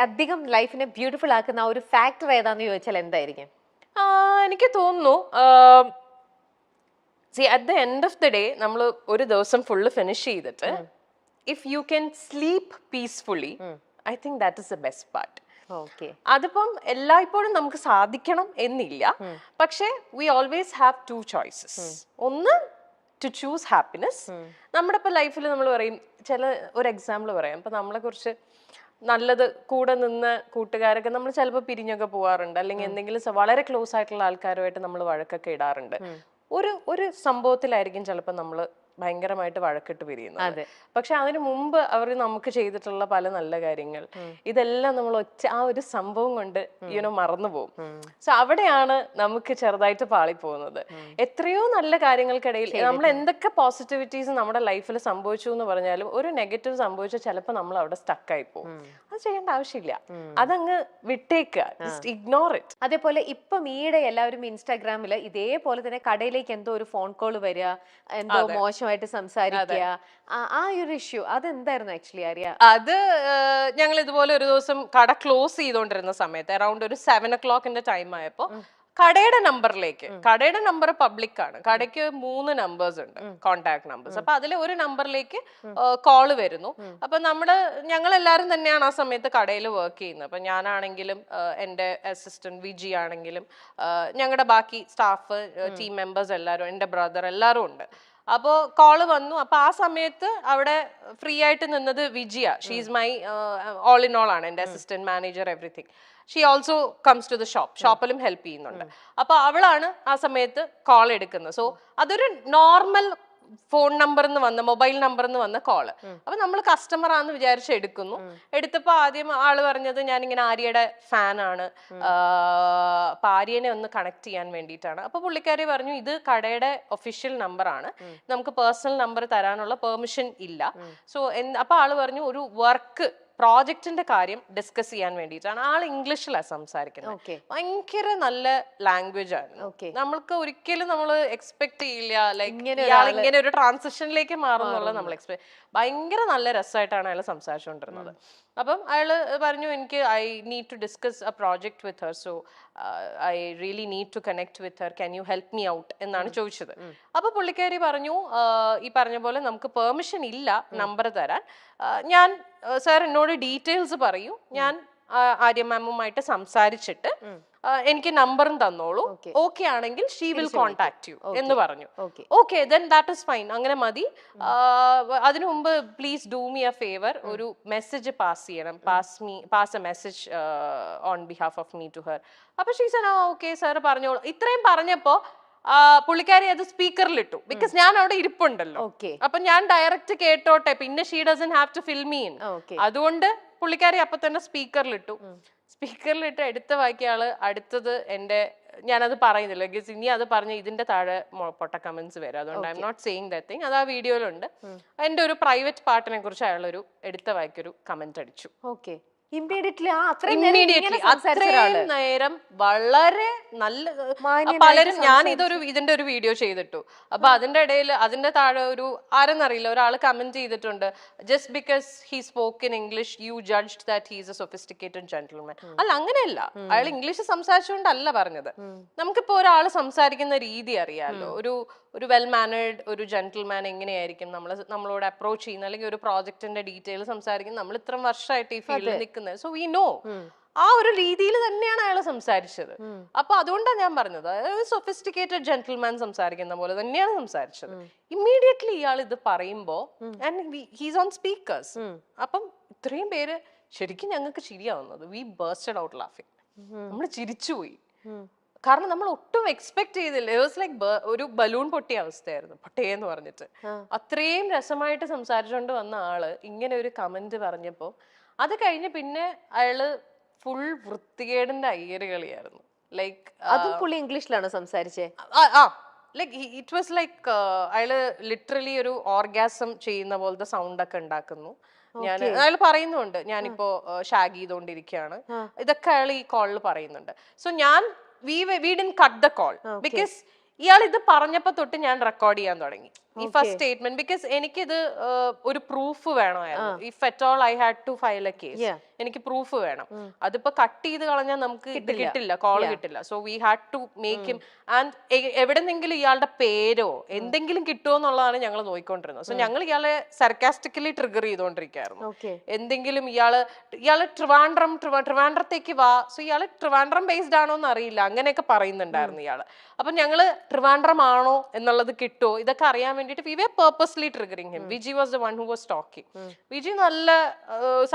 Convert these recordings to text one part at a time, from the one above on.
അധികം ലൈഫിനെ ബ്യൂട്ടിഫുൾ ആക്കുന്ന ഒരു ഫാക്ടർ ഏതാന്ന് ചോദിച്ചാൽ എന്തായിരിക്കും? എനിക്ക് തോന്നുന്നു at the end of the day നമ്മൾ ഒരു ദിവസം ഫുള്ള് ഫിനിഷ് ചെയ്തിട്ട് if you can sleep peacefully I think that is the best part. അതിപ്പം എല്ലായ്പ്പോഴും നമുക്ക് സാധിക്കണം എന്നില്ല, പക്ഷെ we always have to choices. ഒന്ന്, ടു ചൂസ് ഹാപ്പിനെസ്. നമ്മുടെ ഇപ്പൊ ലൈഫിൽ നമ്മൾ പറയും, ഒരു എക്സാമ്പിൾ പറയാം, ഇപ്പൊ നമ്മളെ കുറിച്ച് നല്ലത് കൂടെ നിന്ന് കൂട്ടുകാരൊക്കെ നമ്മൾ ചിലപ്പോൾ പിരിഞ്ഞൊക്കെ പോവാറുണ്ട്, അല്ലെങ്കിൽ എന്തെങ്കിലും വളരെ ക്ലോസ് ആയിട്ടുള്ള ആൾക്കാരുമായിട്ട് നമ്മൾ വഴക്കൊക്കെ ഇടാറുണ്ട്. ഒരു സംഭവത്തിലായിരിക്കും ചിലപ്പോൾ നമ്മൾ ഭയങ്കരമായിട്ട് വഴക്കിട്ട് പിരിയുന്നത്. പക്ഷെ അതിനു മുമ്പ് അവർ നമുക്ക് ചെയ്തിട്ടുള്ള പല നല്ല കാര്യങ്ങൾ, ഇതെല്ലാം നമ്മൾ ആ ഒരു സംഭവം കൊണ്ട് മറന്നു പോകും. സോ അവിടെയാണ് നമുക്ക് ചെറുതായിട്ട് പാളിപ്പോകുന്നത്. എത്രയോ നല്ല കാര്യങ്ങൾക്കിടയിൽ നമ്മൾ എന്തൊക്കെ പോസിറ്റിവിറ്റീസ് നമ്മുടെ ലൈഫിൽ സംഭവിച്ചു എന്ന് പറഞ്ഞാലും ഒരു നെഗറ്റീവ് സംഭവിച്ചാൽ ചിലപ്പോൾ നമ്മൾ അവിടെ സ്റ്റക്കായി പോകും. അത് ചെയ്യേണ്ട ആവശ്യമില്ല, അതങ്ങ് വിട്ടേക്കുക, ജസ്റ്റ് ഇഗ്നോർ ഇറ്റ്. അതേപോലെ ഇപ്പം ഈയിടെ എല്ലാവരും ഇൻസ്റ്റാഗ്രാമില് ഇതേപോലെ തന്നെ കടയിലേക്ക് എന്തോ ഒരു ഫോൺ കോൾ വരിക, എന്തോ മോശമായിട്ട് സംസാരിക്കുക, ആ ഒരു ഇഷ്യൂ അതെന്തായിരുന്നു ആക്ച്വലി അറിയാം? അത് ഞങ്ങൾ ഇതുപോലെ ഒരു ദിവസം കട ക്ലോസ് ചെയ്തോണ്ടിരുന്ന സമയത്ത് അറൌണ്ട് ഒരു 7 o'clock ടൈം ആയപ്പോ കടയുടെ നമ്പറിലേക്ക്, കടയുടെ നമ്പർ പബ്ലിക് ആണ്, കടയ്ക്ക് 3 നമ്പേഴ്സ് ഉണ്ട്, കോണ്ടാക്ട് നമ്പേഴ്സ്. അപ്പൊ അതിൽ ഒരു നമ്പറിലേക്ക് കോള് വരുന്നു. അപ്പൊ ഞങ്ങൾ എല്ലാവരും തന്നെയാണ് ആ സമയത്ത് കടയിൽ വർക്ക് ചെയ്യുന്നത്. അപ്പൊ ഞാനാണെങ്കിലും എൻ്റെ അസിസ്റ്റന്റ് വിജി ആണെങ്കിലും ഞങ്ങളുടെ ബാക്കി സ്റ്റാഫ് ടീം മെമ്പേഴ്സ് എല്ലാവരും, എൻ്റെ ബ്രദർ എല്ലാവരും ഉണ്ട്. അപ്പോൾ കോള് വന്നു. അപ്പൊ ആ സമയത്ത് അവിടെ ഫ്രീ ആയിട്ട് നിന്നത് വിജിയ. She's my all in all ആണ്, എൻ്റെ assistant manager, everything. She also comes to the ഷോപ്പിലും ഹെൽപ്പ് ചെയ്യുന്നുണ്ട്. അപ്പൊ അവളാണ് ആ സമയത്ത് കോൾ എടുക്കുന്നത്. സോ അതൊരു നോർമൽ ഫോൺ നമ്പറിന്ന് വന്ന, മൊബൈൽ നമ്പറിന്ന് വന്ന കോള്. അപ്പൊ നമ്മൾ കസ്റ്റമർ ആണെന്ന് വിചാരിച്ച് എടുക്കുന്നു. എടുത്തപ്പോ ആദ്യം ആള് പറഞ്ഞത് ഞാനിങ്ങനെ ആര്യയുടെ ഫാനാണ്, അപ്പൊ ആര്യനെ ഒന്ന് കണക്ട് ചെയ്യാൻ വേണ്ടിയിട്ടാണ്. അപ്പൊ പുള്ളിക്കാരി പറഞ്ഞു ഇത് കടയുടെ ഒഫീഷ്യൽ നമ്പർ ആണ്, നമുക്ക് പേഴ്സണൽ നമ്പർ തരാനുള്ള പെർമിഷൻ ഇല്ല. സോ അപ്പൊ ആള് പറഞ്ഞു ഒരു വർക്ക് പ്രോജക്റ്റിന്റെ കാര്യം ഡിസ്കസ് ചെയ്യാൻ വേണ്ടിയിട്ടാണ്. ആൾ ഇംഗ്ലീഷിലാണ് സംസാരിക്കുന്നത്. ഭയങ്കര നല്ല ലാംഗ്വേജ് ആണ്. നമ്മൾക്ക് ഒരിക്കലും നമ്മൾ എക്സ്പെക്ട് ചെയ്യില്ല ലൈക്ക് ഇയാൾ ഇങ്ങനെ ഒരു ട്രാൻസിഷനിലേക്ക് മാറുന്നുള്ള നമ്മൾ എക്സ്പെക്ട്. ഭയങ്കര നല്ല രസമായിട്ടാണ് അയാൾ സംസാരിച്ചുകൊണ്ടിരുന്നത്. അപ്പം അയാള് പറഞ്ഞു എനിക്ക് I need to discuss a project with her, so I really need to connect with her, can you help me out എന്നാണ് ചോദിച്ചത്. അപ്പൊ പുള്ളിക്കാരി പറഞ്ഞു ഈ പറഞ്ഞ പോലെ നമുക്ക് പെർമിഷൻ ഇല്ല നമ്പർ തരാൻ, ഞാൻ സാർ എന്നോട് ഡീറ്റെയിൽസ് പറയൂ, ഞാൻ ആര്യ മാമുമായിട്ട് സംസാരിച്ചിട്ട് എനിക്ക് നമ്പറും തന്നോളൂ, ഓക്കെ ആണെങ്കിൽ ഷീ വിൽ കോൺടാക്ട് യു എന്ന് പറഞ്ഞു. Okay then that is fine, അങ്ങനെ മതി. അതിനു മുമ്പ് please do me a favour, ഒരു മെസ്സേജ് പാസ് ചെയ്യണം, pass a message on behalf of me to her. അപ്പൊ ഷീ സെഡ് ഓക്കെ സാർ പറഞ്ഞോളൂ. ഇത്രയും പറഞ്ഞപ്പോ പുള്ളിക്കാരി അത് സ്പീക്കറിൽ ഇട്ടു, ബിക്കോസ് ഞാൻ അവിടെ ഇരിപ്പുണ്ടല്ലോ. അപ്പൊ ഞാൻ ഡയറക്റ്റ് കേട്ടോട്ടെ, പിന്നെ she doesn't have to fill me in. അതുകൊണ്ട് പുള്ളിക്കാരി അപ്പൊ തന്നെ സ്പീക്കറിലിട്ടു. സ്പീക്കറിലിട്ട് എടുത്ത വാക്കിയാള് അടുത്തത് ഞാനത് പറയുന്നില്ല, ബിക്കോസ് ഇനി അത് പറഞ്ഞ് ഇതിന്റെ താഴെ പൊട്ട കമന്റ്സ് വരും. അതുകൊണ്ട് I'm not saying that thing. അത് ആ വീഡിയോയിലുണ്ട്. എന്റെ ഒരു പ്രൈവറ്റ് പാർട്ടിനെ കുറിച്ച് അയാളൊരു എടുത്ത വാക്കിയൊരു കമന്റ് അടിച്ചു. അത്രയും നേരം വളരെ നല്ല പലരും, ഞാൻ ഇതിന്റെ ഒരു വീഡിയോ ചെയ്തിട്ടു. അപ്പൊ അതിന്റെ ഇടയിൽ അതിന്റെ താഴെ ഒരു ആരെന്നറിയില്ല ഒരാൾ കമന്റ് ചെയ്തിട്ടുണ്ട്, just because he spoke in English you judged that he is a sophisticated gentleman. അല്ല, അങ്ങനെയല്ല. അയാൾ ഇംഗ്ലീഷ് സംസാരിച്ചുകൊണ്ടല്ല പറഞ്ഞത്. നമുക്കിപ്പോ ഒരാൾ സംസാരിക്കുന്ന രീതി അറിയാലോ. ഒരു വെൽ മാനേർഡ് ഒരു ജെന്റിൽമാൻ എങ്ങനെയായിരിക്കും നമ്മളോട് അപ്രോച്ച് ചെയ്യുന്നത്, അല്ലെങ്കിൽ ഒരു പ്രോജക്റ്റിന്റെ ഡീറ്റെയിൽ സംസാരിക്കുന്നത്. നമ്മൾ ഇത്രയും വർഷമായിട്ട് ഈ ഫീൽഡിൽ നിൽക്കുന്നത്, സോ വി നോ. ആ ഒരു രീതിയിൽ തന്നെയാണ് അയാൾ സംസാരിച്ചത്. അപ്പൊ അതുകൊണ്ടാണ് ഞാൻ പറഞ്ഞത്, സൊഫിസ്റ്റിക്കേറ്റഡ് ജെന്റിൽമാൻ സംസാരിക്കുന്ന പോലെ തന്നെയാണ് സംസാരിച്ചത്. ഇമ്മീഡിയറ്റ്ലി ഇയാൾ ഇത് പറയുമ്പോ ഹീസ് ഓൺ സ്പീക്കേഴ്സ്. അപ്പം ഇത്രയും പേര് ശരിക്കും ഞങ്ങൾക്ക് ചിരിയാവുന്നത്, വി ബേർസ്റ്റഡ് ഔട്ട് ലാഫിങ്. നമ്മൾ ചിരിച്ചുപോയി, കാരണം നമ്മൾ ഒട്ടും എക്സ്പെക്ട് ചെയ്തില്ല. ഇറ്റ് വാസ് ലൈക്ക് ഒരു ബലൂൺ പൊട്ടിയ അവസ്ഥയായിരുന്നു, പൊട്ടേന്ന് പറഞ്ഞിട്ട്. അത്രയും രസമായിട്ട് സംസാരിച്ചുകൊണ്ട് വന്ന ആള് ഇങ്ങനെ ഒരു കമന്റ് പറഞ്ഞപ്പോ അത് കഴിഞ്ഞ് പിന്നെ അയാള് ഫുൾ വൃത്തികേടിന്റെ അയ്യരുകളിയായിരുന്നു. ലൈക്ക് അതും പുള്ളി ഇംഗ്ലീഷിലാണോ സംസാരിച്ചേ? ലൈക്ക് ഇറ്റ് വാസ് ലൈക്ക് അയാള് ലിറ്ററലി ഒരു ഓർഗാസം ചെയ്യുന്ന പോലത്തെ സൗണ്ട് ഒക്കെ ഉണ്ടാക്കുന്നു. അയാൾ പറയുന്നുണ്ട് ഞാനിപ്പോ ഷാഗ് ചെയ്തോണ്ടിരിക്കുകയാണ്, ഇതൊക്കെ അയാൾ ഈ കോളിൽ പറയുന്നുണ്ട്. So we didn't cut the call because ഇയാൾ ഇത് പറഞ്ഞപ്പോ തൊട്ട് ഞാൻ റെക്കോർഡ് ചെയ്യാൻ തുടങ്ങി. ഈ ഫസ്റ്റ് സ്റ്റേറ്റ്മെന്റ് ബിക്കോസ് എനിക്കിത് ഒരു പ്രൂഫ് വേണമായിരുന്നു. If at all I had to file a case, എനിക്ക് പ്രൂഫ് വേണം. അതിപ്പോ കട്ട് ചെയ്ത് കളഞ്ഞാൽ നമുക്ക് ഇത് കിട്ടില്ല, കോള് കിട്ടില്ല. So we had to make him. And എവിടെന്നെങ്കിലും ഇയാളുടെ പേരോ എന്തെങ്കിലും കിട്ടുമോ എന്നുള്ളതാണ് ഞങ്ങൾ നോക്കിക്കൊണ്ടിരുന്നത്. സോ ഞങ്ങൾ ഇയാളെ സർക്കാസ്റ്റിക്കലി ട്രിഗർ ചെയ്തോണ്ടിരിക്കുകയായിരുന്നു. എന്തെങ്കിലും ഇയാള് ട്രിവാൻഡ്രത്തേക്ക് വാ, സോ ഇയാള് ട്രിവാൻഡ്രം ബേസ്ഡ് ആണോ എന്ന് അറിയില്ല, അങ്ങനെയൊക്കെ പറയുന്നുണ്ടായിരുന്നു ഇയാള്. അപ്പൊ ഞങ്ങള് ട്രിവാൻഡ്രം ആണോ എന്നുള്ളത് കിട്ടുമോ ഇതൊക്കെ അറിയാൻ വേണ്ടിട്ട് we were purposely triggering him. Viji was the one who was talking. Viji നല്ല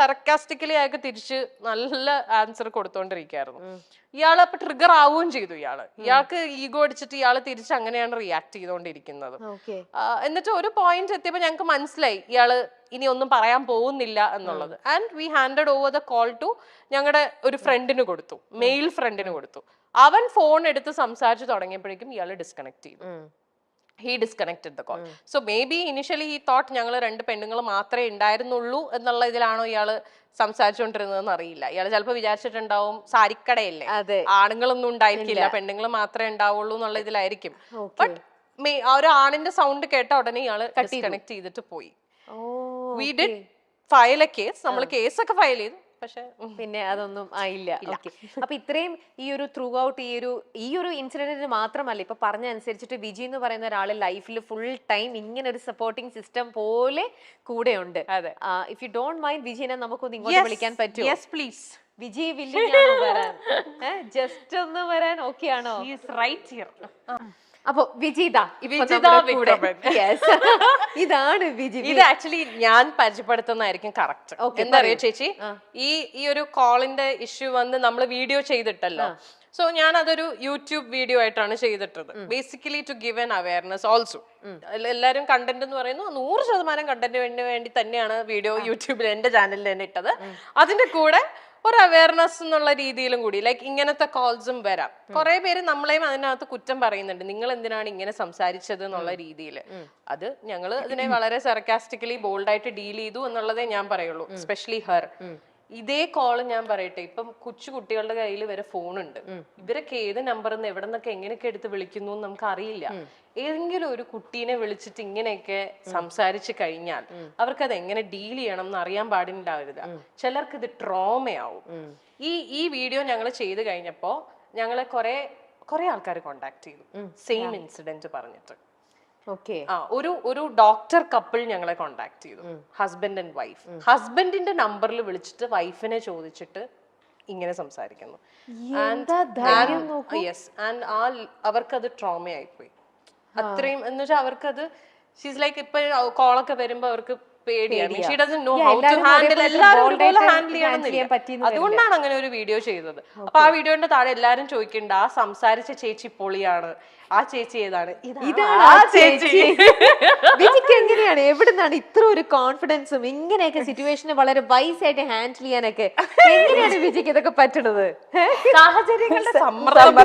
സർക്കാസ്റ്റിക്കലി ആയിട്ട് തിരിച്ച് നല്ല ആൻസർ കൊടുത്തോണ്ടിരിക്കുകയായിരുന്നു. ഇയാള് അപ്പൊ ട്രിഗർ ആവുകയും ചെയ്തു. ഇയാൾക്ക് ഈഗോ അടിച്ചിട്ട് ഇയാള് തിരിച്ച് അങ്ങനെയാണ് റിയാക്ട് ചെയ്തുകൊണ്ടിരിക്കുന്നത്. എന്നിട്ട് ഒരു പോയിന്റ് എത്തിയപ്പോ ഞങ്ങൾക്ക് മനസ്സിലായി ഇയാള് ഇനി ഒന്നും പറയാൻ പോകുന്നില്ല എന്നുള്ളത്. And we handed over the call to ഞങ്ങളുടെ ഒരു ഫ്രണ്ടിന് കൊടുത്തു, മെയിൽ ഫ്രണ്ടിന് കൊടുത്തു. അവൻ ഫോൺ എടുത്ത് സംസാരിച്ചു തുടങ്ങിയപ്പോഴേക്കും ഇയാള് ഡിസ്കണക്ട് ചെയ്തു. He disconnected the call. So may be initially he thought ഞങ്ങൾ 2 പെണ്ണുങ്ങൾ മാത്രമേ ഉണ്ടായിരുന്നുള്ളൂ എന്നുള്ള ഇതിലാണോ ഇയാള് സംസാരിച്ചുകൊണ്ടിരുന്നതെന്ന് അറിയില്ല. ഇയാള് ചിലപ്പോ വിചാരിച്ചിട്ടുണ്ടാവും സാരിക്കടയല്ലേ, ആണുങ്ങളൊന്നും ഉണ്ടായിരിക്കില്ല, പെണ്ണുങ്ങൾ മാത്രമേ ഉണ്ടാവുള്ളൂ എന്നുള്ള ഇതിലായിരിക്കും. ബട്ട് ഒരു ആണിന്റെ സൗണ്ട് കേട്ട ഉടനെ ഇയാള് ഡിസ്കണക്ട് ചെയ്തിട്ട് പോയി. We did file a case. നമ്മൾ കേസൊക്കെ ഫയൽ ചെയ്തു, പക്ഷെ പിന്നെ അതൊന്നും ആയില്ല. അപ്പൊ ഇത്രയും ഈ ഒരു ത്രൂ ഔട്ട് ഈ ഒരു ഇൻസിഡന്റിന് മാത്രമല്ല, ഇപ്പൊ പറഞ്ഞ അനുസരിച്ചിട്ട് വിജി എന്ന് പറയുന്ന ഒരാള് ലൈഫിൽ ഫുൾ ടൈം ഇങ്ങനെ ഒരു സപ്പോർട്ടിംഗ് സിസ്റ്റം പോലെ കൂടെ ഉണ്ട്. ഇഫ് യു ഡോണ്ട് മൈൻഡ് വിജിനെ നമുക്കൊന്ന് ഇങ്ങോട്ട് വിളിക്കാൻ പറ്റുമോ? Yes please. വിജി വില്ലിങ്ങാണോ വരാൻ? ജസ്റ്റ് ഒന്ന് വരാൻ ഓക്കെ ആണോ? Right here. അപ്പൊ വിജിത ഇതാണ് വിജി. ഇത് ആക്ച്വലി ഞാൻ പരിചയപ്പെടുത്തുന്നതായിരിക്കും കറക്റ്റ്. എന്താ അറിയോ ചേച്ചി, ഈ ഒരു കോളിന്റെ ഇഷ്യൂ വന്ന് നമ്മൾ വീഡിയോ ചെയ്തിട്ടല്ലോ. സോ ഞാൻ അതൊരു യൂട്യൂബ് വീഡിയോ ആയിട്ടാണ് ചെയ്തിട്ടത്. Basically to give an awareness also. എല്ലാവരും കണ്ടന്റ് എന്ന് പറയുന്നു 100% കണ്ടന്റിന് വേണ്ടി തന്നെയാണ് വീഡിയോ യൂട്യൂബിൽ എന്റെ ചാനലിൽ തന്നെ ഇട്ടത്. അതിന്റെ കൂടെ ഒരു അവയർനെസ് എന്നുള്ള രീതിയിലും കൂടി, ലൈക്ക് ഇങ്ങനത്തെ കോൾസും വരാം. കുറെ പേര് നമ്മളെയും അതിനകത്ത് കുറ്റം പറയുന്നുണ്ട്, നിങ്ങൾ എന്തിനാണ് ഇങ്ങനെ സംസാരിച്ചത് എന്നുള്ള രീതിയിൽ. അത് ഞങ്ങൾ ഇതിനെ വളരെ സർക്കാസ്റ്റിക്കലി ബോൾഡായിട്ട് ഡീൽ ചെയ്തു എന്നുള്ളതേ ഞാൻ പറയുള്ളൂ. Especially her. ഇതേ കോള് ഞാൻ പറയട്ടെ, ഇപ്പം കൊച്ചു കുട്ടികളുടെ കയ്യിൽ വരെ ഫോണുണ്ട്. ഇവരൊക്കെ ഏത് നമ്പറിൽ നിന്ന് എവിടെ നിന്നൊക്കെ എങ്ങനെയൊക്കെ എടുത്ത് വിളിക്കുന്നു എന്ന് നമുക്ക് അറിയില്ല. ഏതെങ്കിലും ഒരു കുട്ടീനെ വിളിച്ചിട്ട് ഇങ്ങനെയൊക്കെ സംസാരിച്ചു കഴിഞ്ഞാൽ അവർക്കത് എങ്ങനെ ഡീൽ ചെയ്യണം എന്ന് അറിയാൻ പാടില്ലാവില്ല. ചിലർക്ക് ഇത് ട്രോമയാവും. ഈ വീഡിയോ ഞങ്ങൾ ചെയ്ത് കഴിഞ്ഞപ്പോ ഞങ്ങളെ കുറെ ആൾക്കാർ കോണ്ടാക്ട് ചെയ്തു, സെയിം ഇൻസിഡന്റ് പറഞ്ഞിട്ട്. ഒരു ഡോക്ടർ കപ്പിൾ ഞങ്ങളെ കോണ്ടാക്ട് ചെയ്തു, ഹസ്ബൻഡ് ആൻഡ് വൈഫ്. ഹസ്ബൻഡിന്റെ നമ്പറിൽ വിളിച്ചിട്ട് വൈഫിനെ ചോദിച്ചിട്ട് ഇങ്ങനെ സംസാരിക്കുന്നു. അവർക്കത് ട്രോമയായിപ്പോയി. അത്രയും എന്ന് വെച്ചാൽ അവർക്കത് ഷീസ് ലൈക്ക് ഇപ്പൊ കോളൊക്കെ വരുമ്പോ അവർക്ക് പേടിയാണ്. She doesn't know how to handle. എല്ലാവരും ഒരുപോലെ ഹാൻഡിൽ ചെയ്യണമെന്നില്ല. അതുകൊണ്ടാണ് അങ്ങനെ ഒരു വീഡിയോ ചെയ്തത്. അപ്പൊ ആ വീഡിയോന്റെ താഴെ എല്ലാരും ചോദിക്കണ്ട, ആ സംസാരിച്ച ചേച്ചി പൊളിയാണ്, ആ ചേച്ചി ഏതാണ്? ഇതാണ് ആ ചേച്ചി. വിജിക്ക് എങ്ങനെയാണ്, എവിടുന്നാണ് ഇത്ര ഒരു കോൺഫിഡൻസും ഇങ്ങനെയൊക്കെ സിറ്റുവേഷനെ വളരെ വൈസ് ആയിട്ട് ഹാൻഡിൽ ചെയ്യാനൊക്കെ എങ്ങനെയാണ് വിജിക്ക് ഇതൊക്കെ പറ്റണത്? സാഹചര്യങ്ങളുടെ സമ്മർദ്ദം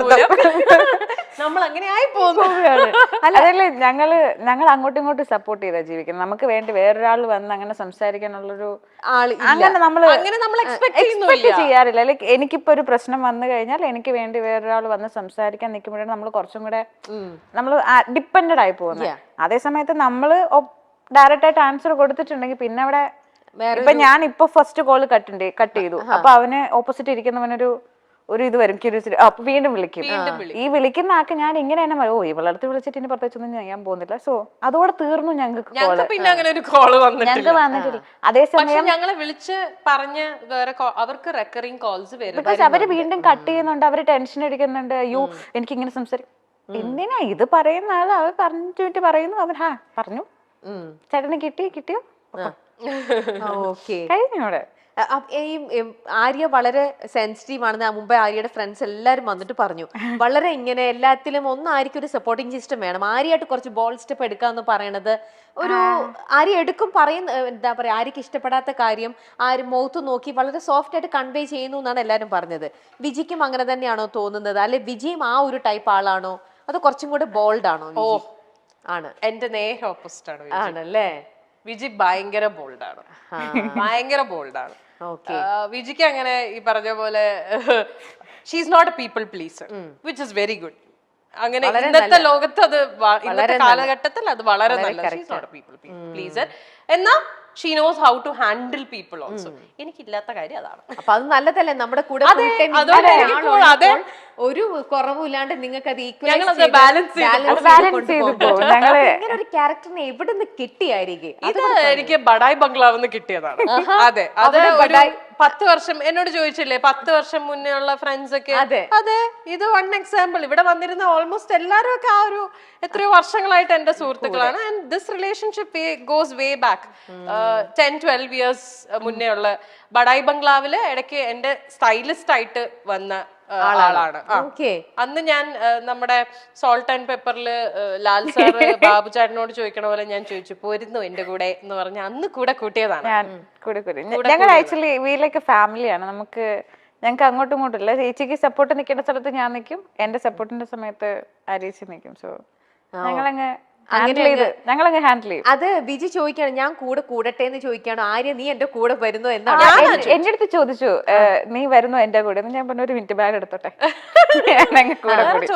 നമ്മൾ അങ്ങനെ ആയി പോകുന്നതാണ്. അതല്ലേ ഞങ്ങൾ അങ്ങോട്ടും ഇങ്ങോട്ടും സപ്പോർട്ട് ചെയ്താ ജീവിക്കുന്നത്. നമുക്ക് വേണ്ടി വേറൊരാൾ വന്ന് അങ്ങനെ സംസാരിക്കാനുള്ളൊരു അങ്ങനെ നമ്മൾ എക്സ്പെക്ട് ചെയ്യാറില്ല. ലൈക്ക് എനിക്കിപ്പോ ഒരു പ്രശ്നം വന്നു കഴിഞ്ഞാൽ എനിക്ക് വേണ്ടി വേറൊരാൾ വന്ന് സംസാരിക്കാൻ നിൽക്കുമ്പോഴാണ് നമ്മൾ കുറച്ചും കൂടെ നമ്മൾ ഡിപ്പെൻഡഡ് ആയി പോകുന്നത്. അതേ സമയത്ത് നമ്മള് ഡയറക്റ്റ് ആയിട്ട് ആൻസർ കൊടുത്തിട്ടുണ്ടെങ്കിൽ പിന്നെ അവിടെ ഇപ്പൊ ഞാൻ ഇപ്പൊ ഫസ്റ്റ് കോള് കട്ട് ചെയ്തു. അപ്പൊ അവന് ഓപ്പോസിറ്റ് ഇരിക്കുന്നവനൊരു ഇത് വരും, ക്യൂരിയോസിറ്റി. അപ്പൊ വീണ്ടും വിളിക്കും. ഈ വിളിക്കുന്ന ആൾക്ക് ഞാൻ ഇങ്ങനെ തന്നെ ഇവളടുത്ത് വിളിച്ചിട്ട് ഇനി പ്രത്യേകിച്ചൊന്നും ചെയ്യാൻ പോകുന്നില്ല. സോ അതോടെ തീർന്നു ഞങ്ങൾക്ക്. പിന്നെ അങ്ങനെ ഒരു കോള് ഞങ്ങൾക്ക് വന്നിട്ടില്ല. അതേസമയം ഞങ്ങളെ വിളിച്ച് പറഞ്ഞ് വേറെ അവർക്ക് റെക്കറിംഗ് കോൾസ് വരും. ബിക്കോസ് അവര് വീണ്ടും കട്ട് ചെയ്യുന്നുണ്ട്, അവര് ടെൻഷൻ അടിക്കുന്നുണ്ട്. അയ്യോ എനിക്ക് ഇങ്ങനെ സംസാരിക്കും. എന്തിനാ ഇത് പറയുന്ന ആള് അവർ പറഞ്ഞിട്ട് പറയുന്നു, അവർ പറഞ്ഞു ചേട്ടന് കിട്ടിയോ കഴിഞ്ഞോടെ. ആര്യ വളരെ സെൻസിറ്റീവ് ആണെന്ന് മുമ്പേ ആര്യയുടെ ഫ്രണ്ട്സ് എല്ലാരും വന്നിട്ട് പറഞ്ഞു. വളരെ ഇങ്ങനെ എല്ലാത്തിലും ആര്യക്ക് ഒരു സപ്പോർട്ടിങ് സിസ്റ്റം വേണം. ആര്യയായിട്ട് കുറച്ച് ബോൾ സ്റ്റെപ്പ് എടുക്കാന്ന് പറയണത് ഒരു ആര്യ എടുക്കും. പറയുന്ന എന്താ പറയാ, ആര്യക്ക് ഇഷ്ടപ്പെടാത്ത കാര്യം ആര് മുഖത്ത് നോക്കി വളരെ സോഫ്റ്റ് ആയിട്ട് കൺവേ ചെയ്യുന്നു എന്നാണ് എല്ലാരും പറഞ്ഞത്. വിജിക്കും അങ്ങനെ തന്നെയാണോ തോന്നുന്നത്? അല്ലെ വിജിയും ആ ഒരു ടൈപ്പ് ആളാണോ, അത് കുറച്ചും കൂടെ ബോൾഡ് ആണോ? ആണ്. എന്റെ നേരെ ഓപ്പോസിറ്റ് ആണ്. ആണല്ലേ? വിജി ഭയങ്കര ബോൾഡാണ്, ഭയങ്കര ബോൾഡാണ്. വിജിക്ക് അങ്ങനെ ഈ പറഞ്ഞ പോലെ she is not a people pleaser, which is very good. അങ്ങനെ ഇന്നത്തെ ലോകത്ത് അത് ഇന്നത്തെ കാലഘട്ടത്തിൽ അത് വളരെ നല്ല പീപ്പിൾ പ്ലീസർ. എന്നാ she knows how to handle people also. എനിക്കില്ലാത്ത കാര്യം അതാണ്. അപ്പൊ അത് നല്ലതല്ലേ, നമ്മുടെ കൂടെ ഒരു കുറവില്ലാണ്ട് നിങ്ങൾക്ക് അത് ഞങ്ങളത് ബാലൻസ് ഇങ്ങനെ ഒരു ക്യാരക്ടറിനെ എവിടെ നിന്ന് കിട്ടിയായിരിക്കും? ഇത് എനിക്ക് ബഡായി ബംഗ്ലാവ് കിട്ടിയതാണ്. അതെ, അത് 10 വർഷം എന്നോട് ചോദിച്ചില്ലേ 10 വർഷം മുന്നേ ഉള്ള ഫ്രണ്ട്സ് ഒക്കെ. അതെ, ഇത് വൺ എക്സാമ്പിൾ. ഇവിടെ വന്നിരുന്ന ഓൾമോസ്റ്റ് എല്ലാരും ഒക്കെ ആ ഒരു എത്രയോ വർഷങ്ങളായിട്ട് എന്റെ സുഹൃത്തുക്കളാണ്. And this relationship goes way back 10-12 years മുന്നേ ഉള്ള. ബഡായി ബംഗ്ലാവില് ഇടയ്ക്ക് എന്റെ സ്റ്റൈലിസ്റ്റ് ആയിട്ട് വന്ന ആളാണ്. അന്ന് ഞാൻ നമ്മുടെ സോൾട്ട് ആൻഡ് പെപ്പറില് ലാൽ സാർ ബാബു ചേട്ടനോട് ചോദിക്കണ പോലെ ഞാൻ ചോദിച്ചു, പോരുന്നു എന്റെ കൂടെ എന്ന് പറഞ്ഞ അന്ന് കൂടെ കൂട്ടിയതാണ്. ഞങ്ങൾ ആക്ച്വലി വീട്ടിലേക്ക് ഫാമിലിയാണ്. ഞങ്ങൾക്ക് അങ്ങോട്ടും ഇങ്ങോട്ടും ഇല്ല. ചേച്ചിക്ക് സപ്പോർട്ട് നിൽക്കേണ്ട സ്ഥലത്ത് ഞാൻ നിൽക്കും, എന്റെ സപ്പോർട്ടിന്റെ സമയത്ത് അരീച്ചി നിൽക്കും. സോ ഞങ്ങളങ്ങ് ഹാൻഡിൽ ചെയ്യും. അത് ബിജി ചോദിക്കാണ്, ഞാൻ കൂടട്ടെ എന്ന് ചോദിക്കാണോ, ആര്യ നീ എന്റെ കൂടെ വരുന്നോ എന്നാണ് എന്റെ അടുത്ത് ചോദിച്ചു, നീ വരുന്നോ എന്റെ കൂടെ? ഞാൻ പറഞ്ഞു, ഒരു മിനിറ്റ് ബാഗ് എടുത്തോട്ടെ, ഞാൻ കൂടെ കൂടി.